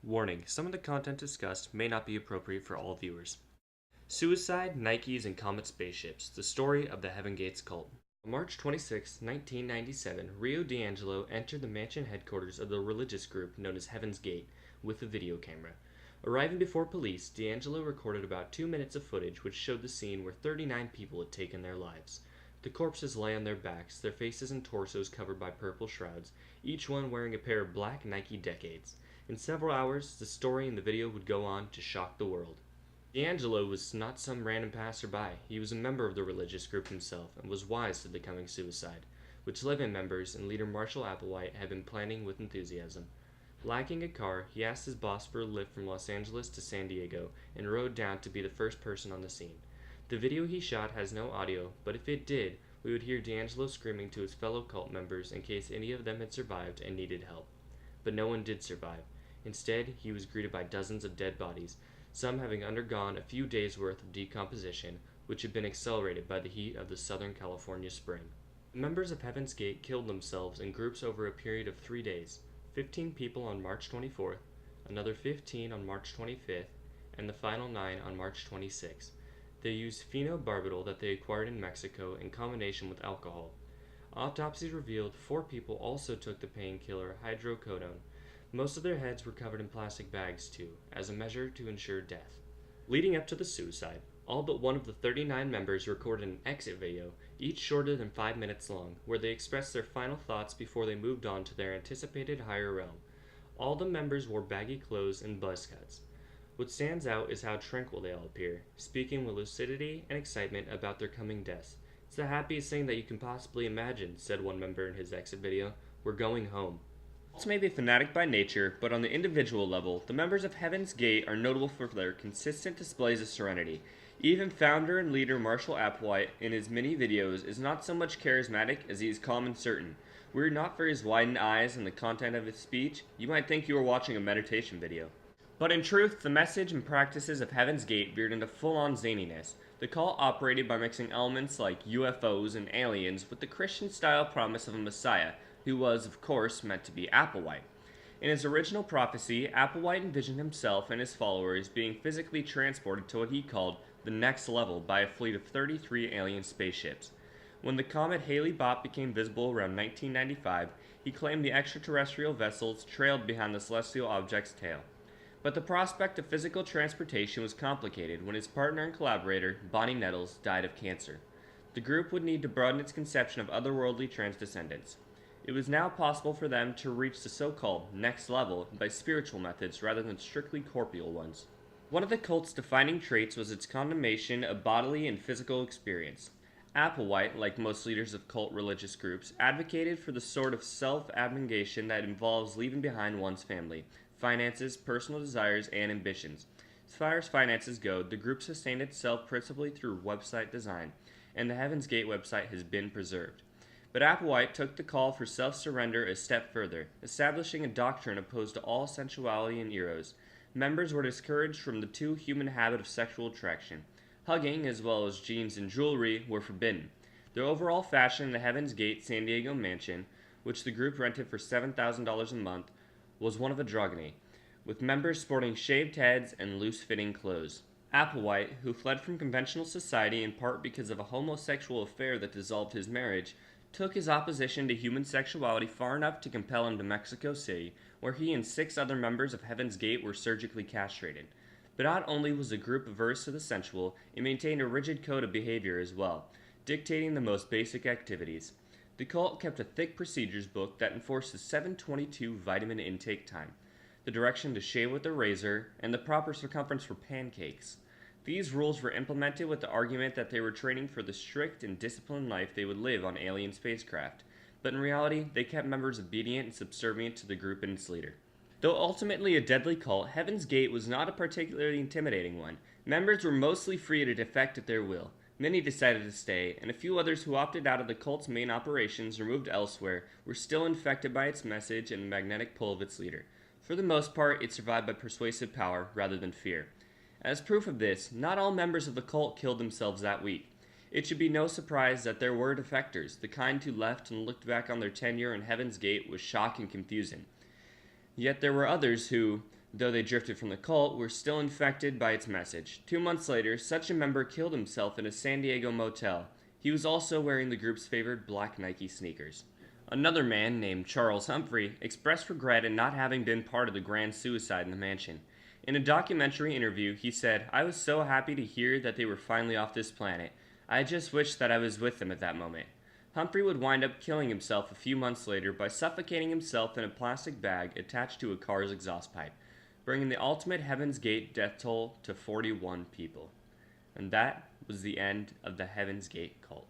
Warning, some of the content discussed may not be appropriate for all viewers. Suicide, Nikes, and Comet Spaceships, the story of the Heaven Gates cult. On March 26, 1997, Rio D'Angelo entered the mansion headquarters of the religious group known as Heaven's Gate with a video camera. Arriving before police, D'Angelo recorded about 2 minutes of footage which showed the scene where 39 people had taken their lives. The corpses lay on their backs, their faces and torsos covered by purple shrouds, each one wearing a pair of black Nike Decades. In several hours, the story in the video would go on to shock the world. D'Angelo was not some random passerby. He was a member of the religious group himself and was wise to the coming suicide, which Levin members and leader Marshall Applewhite had been planning with enthusiasm. Lacking a car, he asked his boss for a lift from Los Angeles to San Diego and rode down to be the first person on the scene. The video he shot has no audio, but if it did, we would hear D'Angelo screaming to his fellow cult members in case any of them had survived and needed help. But no one did survive. Instead, he was greeted by dozens of dead bodies, some having undergone a few days' worth of decomposition, which had been accelerated by the heat of the Southern California spring. The members of Heaven's Gate killed themselves in groups over a period of 3 days, 15 people on March 24th, another 15 on March 25th, and the final 9 on March 26th. They used phenobarbital that they acquired in Mexico in combination with alcohol. Autopsies revealed 4 people also took the painkiller hydrocodone. Most of their heads were covered in plastic bags too, as a measure to ensure death. Leading up to the suicide, all but one of the 39 members recorded an exit video, each shorter than 5 minutes long, where they expressed their final thoughts before they moved on to their anticipated higher realm. All the members wore baggy clothes and buzz cuts. What stands out is how tranquil they all appear, speaking with lucidity and excitement about their coming deaths. "It's the happiest thing that you can possibly imagine," said one member in his exit video. "We're going home." Cults may be fanatic by nature, but on the individual level, the members of Heaven's Gate are notable for their consistent displays of serenity. Even founder and leader Marshall Applewhite, in his many videos, is not so much charismatic as he is calm and certain. Were it not for his widened eyes and the content of his speech, you might think you were watching a meditation video. But in truth, the message and practices of Heaven's Gate veered into full-on zaniness. The cult operated by mixing elements like UFOs and aliens with the Christian-style promise of a messiah, who was, of course, meant to be Applewhite. In his original prophecy, Applewhite envisioned himself and his followers being physically transported to what he called the next level by a fleet of 33 alien spaceships. When the comet Hale-Bopp became visible around 1995, he claimed the extraterrestrial vessels trailed behind the celestial object's tail. But the prospect of physical transportation was complicated when his partner and collaborator, Bonnie Nettles, died of cancer. The group would need to broaden its conception of otherworldly transdescendants. It was now possible for them to reach the so-called next level by spiritual methods rather than strictly corporeal ones. One of the cult's defining traits was its condemnation of bodily and physical experience. Applewhite, like most leaders of cult religious groups, advocated for the sort of self-abnegation that involves leaving behind one's family, finances, personal desires, and ambitions. As far as finances go, the group sustained itself principally through website design, and the Heaven's Gate website has been preserved. But Applewhite took the call for self-surrender a step further, establishing a doctrine opposed to all sensuality and eros. Members were discouraged from the too human habit of sexual attraction. Hugging, as well as jeans and jewelry, were forbidden. Their overall fashion in the Heaven's Gate San Diego mansion, which the group rented for $7,000 a month, was one of androgyny, with members sporting shaved heads and loose-fitting clothes. Applewhite, who fled from conventional society in part because of a homosexual affair that dissolved his marriage, took his opposition to human sexuality far enough to compel him to Mexico City, where he and 6 other members of Heaven's Gate were surgically castrated. But not only was the group averse to the sensual, it maintained a rigid code of behavior as well, dictating the most basic activities. The cult kept a thick procedures book that enforced the 7/22 vitamin intake time, the direction to shave with a razor, and the proper circumference for pancakes. These rules were implemented with the argument that they were training for the strict and disciplined life they would live on alien spacecraft, but in reality, they kept members obedient and subservient to the group and its leader. Though ultimately a deadly cult, Heaven's Gate was not a particularly intimidating one. Members were mostly free to defect at their will. Many decided to stay, and a few others who opted out of the cult's main operations or moved elsewhere were still infected by its message and the magnetic pull of its leader. For the most part, it survived by persuasive power rather than fear. As proof of this, not all members of the cult killed themselves that week. It should be no surprise that there were defectors, the kind who left and looked back on their tenure in Heaven's Gate with shock and confusion. Yet there were others who, though they drifted from the cult, were still infected by its message. 2 months later, such a member killed himself in a San Diego motel. He was also wearing the group's favored black Nike sneakers. Another man, named Charles Humphrey, expressed regret at not having been part of the grand suicide in the mansion. In a documentary interview, he said, "I was so happy to hear that they were finally off this planet. I just wished that I was with them at that moment." Humphrey would wind up killing himself a few months later by suffocating himself in a plastic bag attached to a car's exhaust pipe, bringing the ultimate Heaven's Gate death toll to 41 people. And that was the end of the Heaven's Gate cult.